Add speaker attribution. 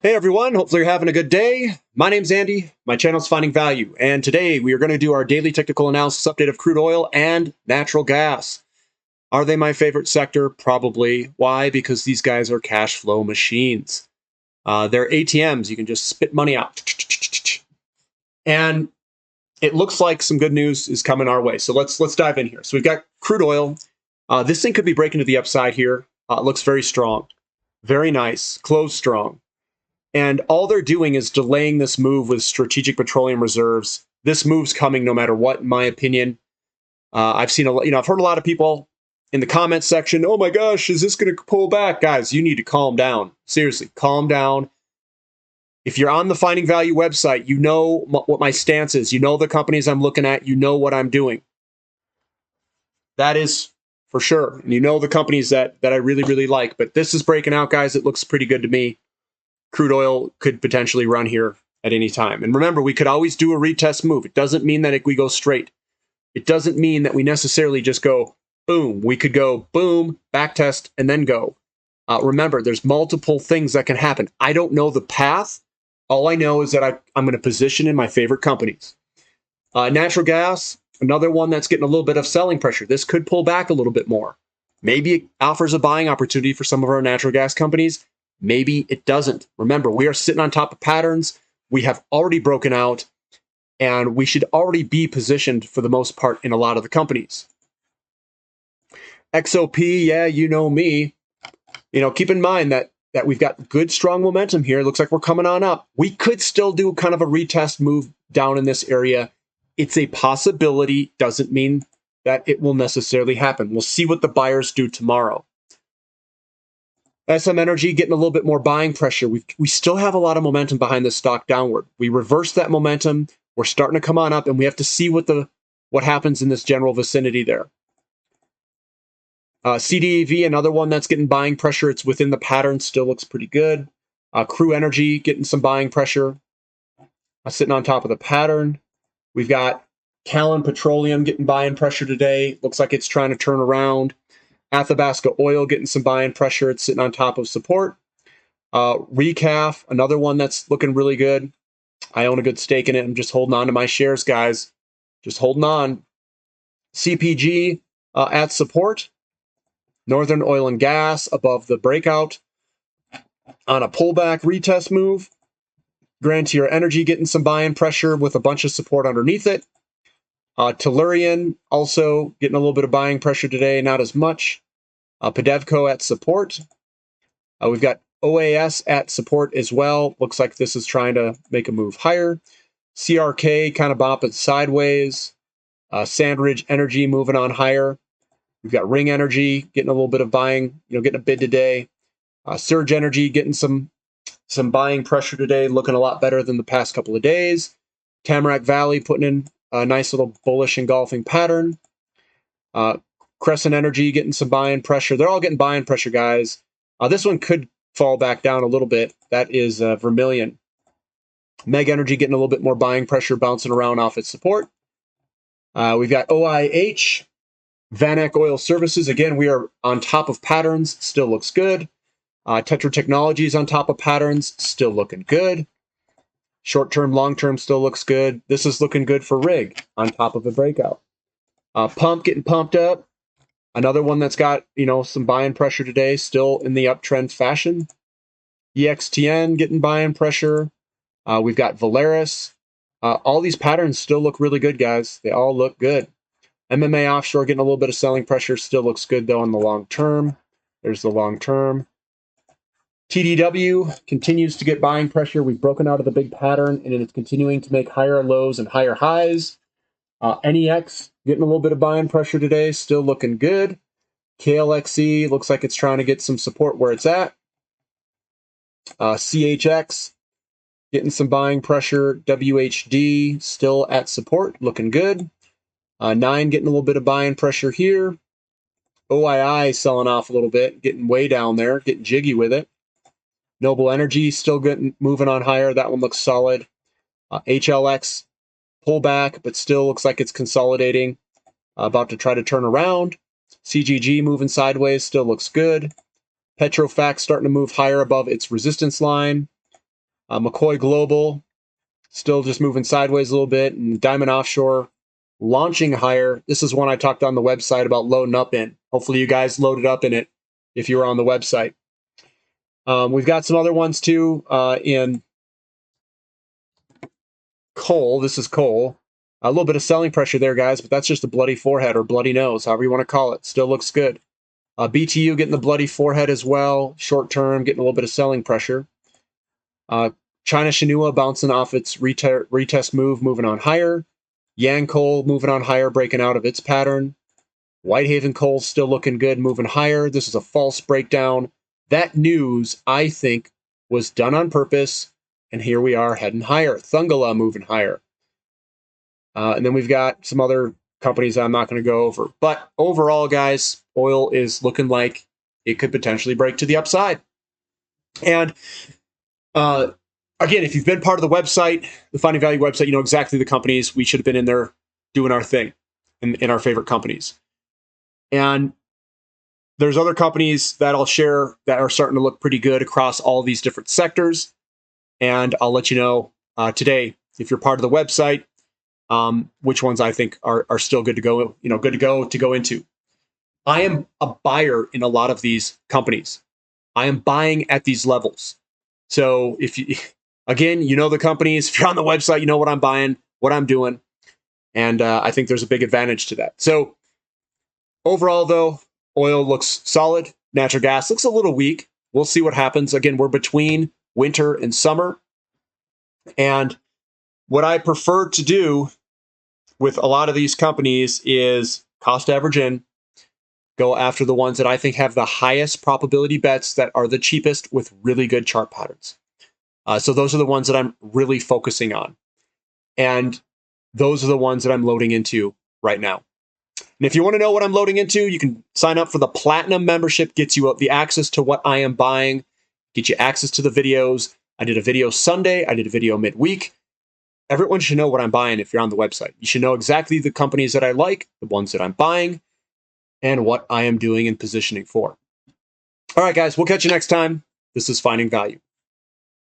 Speaker 1: Hey everyone, hopefully you're having a good day. My name's Andy, my channel's Finding Value, and today we are going to do our daily technical analysis update of crude oil and natural gas. Are they my favorite sector? Probably. Why? Because these guys are cash flow machines. They're ATMs, you can just spit money out. And it looks like some good news is coming our way. So let's dive in here. So we've got crude oil. This thing could be breaking to the upside here. It looks very strong. Very nice. Closed strong. And all they're doing is delaying this move with strategic petroleum reserves. This move's coming no matter what, in my opinion. I've seen I've heard a lot of people in the comments section, oh my gosh, is this going to pull back? Guys, you need to calm down. Seriously, calm down. If you're on the Finding Value website, you know what my stance is. You know the companies I'm looking at. You know what I'm doing. That is for sure. And you know the companies that I really, really like. But this is breaking out, guys. It looks pretty good to me. Crude oil could potentially run here at any time. And remember, we could always do a retest move. It doesn't mean that we go straight. It doesn't mean that we necessarily just go boom. We could go boom, back test, and then go. Remember, there's multiple things that can happen. I don't know the path. All I know is that I'm going to position in my favorite companies. Natural gas, another one that's getting a little bit of selling pressure. This could pull back a little bit more. Maybe it offers a buying opportunity for some of our natural gas companies. Maybe it doesn't. Remember, we are sitting on top of patterns. We have already broken out, and we should already be positioned for the most part in a lot of the companies. XOP, yeah, you know me. Keep in mind that we've got good, strong momentum here. It looks like we're coming on up. We could still do kind of a retest move down in this area. It's a possibility. Doesn't mean that it will necessarily happen. We'll see what the buyers do tomorrow. SM Energy getting a little bit more buying pressure. We still have a lot of momentum behind this stock downward. We reversed that momentum. We're starting to come on up, and we have to see what happens in this general vicinity there. CDEV, another one that's getting buying pressure. It's within the pattern, still looks pretty good. Crew Energy getting some buying pressure. Sitting on top of the pattern. We've got Callan Petroleum getting buying pressure today. Looks like it's trying to turn around. Athabasca Oil getting some buying pressure. It's sitting on top of support. Recaf, another one that's looking really good. I own a good stake in it. I'm just holding on to my shares, guys. Just holding on. CPG at support. Northern Oil and Gas above the breakout on a pullback retest move. Grand Tier Energy getting some buying pressure with a bunch of support underneath it. Tellurian also getting a little bit of buying pressure today, not as much. Pedevco at support. We've got OAS at support as well. Looks like this is trying to make a move higher. CRK kind of bopping sideways. Sandridge Energy moving on higher. We've got Ring Energy getting a little bit of buying, getting a bid today. Surge Energy getting some buying pressure today, looking a lot better than the past couple of days. Tamarack Valley putting in a nice little bullish engulfing pattern. Crescent Energy getting some buying pressure. They're all getting buying pressure, guys. This one could fall back down a little bit. That is Vermilion. Meg Energy getting a little bit more buying pressure, bouncing around off its support. We've got OIH. Vanek Oil Services. Again, we are on top of patterns. Still looks good. Tetra Technologies on top of patterns. Still looking good. Short-term, long-term still looks good. This is looking good for Rig on top of a breakout. Pump getting pumped up. Another one that's got, some buying pressure today, still in the uptrend fashion. EXTN getting buying pressure. We've got Valaris. All these patterns still look really good, guys. They all look good. MMA Offshore getting a little bit of selling pressure. Still looks good, though, on the long term. There's the long term. TDW continues to get buying pressure. We've broken out of the big pattern, and it's continuing to make higher lows and higher highs. NEX getting a little bit of buying pressure today. Still looking good. KLXE looks like it's trying to get some support where it's at. CHX getting some buying pressure. WHD still at support, looking good. 9 getting a little bit of buying pressure here. OII selling off a little bit, getting way down there, getting jiggy with it. Noble Energy still moving on higher. That one looks solid. HLX pullback, but still looks like it's consolidating. About to try to turn around. CGG moving sideways, still looks good. Petrofac starting to move higher above its resistance line. McCoy Global, still just moving sideways a little bit. And Diamond Offshore, launching higher. This is one I talked on the website about loading up in. Hopefully you guys loaded up in it if you were on the website. We've got some other ones too in coal. This is coal. A little bit of selling pressure there, guys, but that's just a bloody forehead or bloody nose, however you want to call it. Still looks good. BTU getting the bloody forehead as well. Short term, getting a little bit of selling pressure. China Shinua bouncing off its retest move, moving on higher. Yang Coal moving on higher, breaking out of its pattern. Whitehaven Coal still looking good, moving higher. This is a false breakdown. That news, I think, was done on purpose, and here we are heading higher. Thungala moving higher. And then we've got some other companies I'm not going to go over. But overall, guys, oil is looking like it could potentially break to the upside. And again, if you've been part of the website, the Finding Value website, you know exactly the companies. We should have been in there doing our thing in our favorite companies. And there's other companies that I'll share that are starting to look pretty good across all these different sectors. And I'll let you know today, if you're part of the website, which ones I think are still good to go, to go into. I am a buyer in a lot of these companies. I am buying at these levels. So if you, again, you know the companies, if you're on the website, you know what I'm buying, what I'm doing. And I think there's a big advantage to that. So overall, though, oil looks solid. Natural gas looks a little weak. We'll see what happens. Again, we're between winter and summer. And what I prefer to do with a lot of these companies is cost average in, go after the ones that I think have the highest probability bets that are the cheapest with really good chart patterns. So those are the ones that I'm really focusing on. And those are the ones that I'm loading into right now. And if you want to know what I'm loading into, you can sign up for the Platinum membership, gets you the access to what I am buying, get you access to the videos. I did a video Sunday. I did a video midweek. Everyone should know what I'm buying if you're on the website. You should know exactly the companies that I like, the ones that I'm buying, and what I am doing and positioning for. All right, guys, we'll catch you next time. This is Finding Value.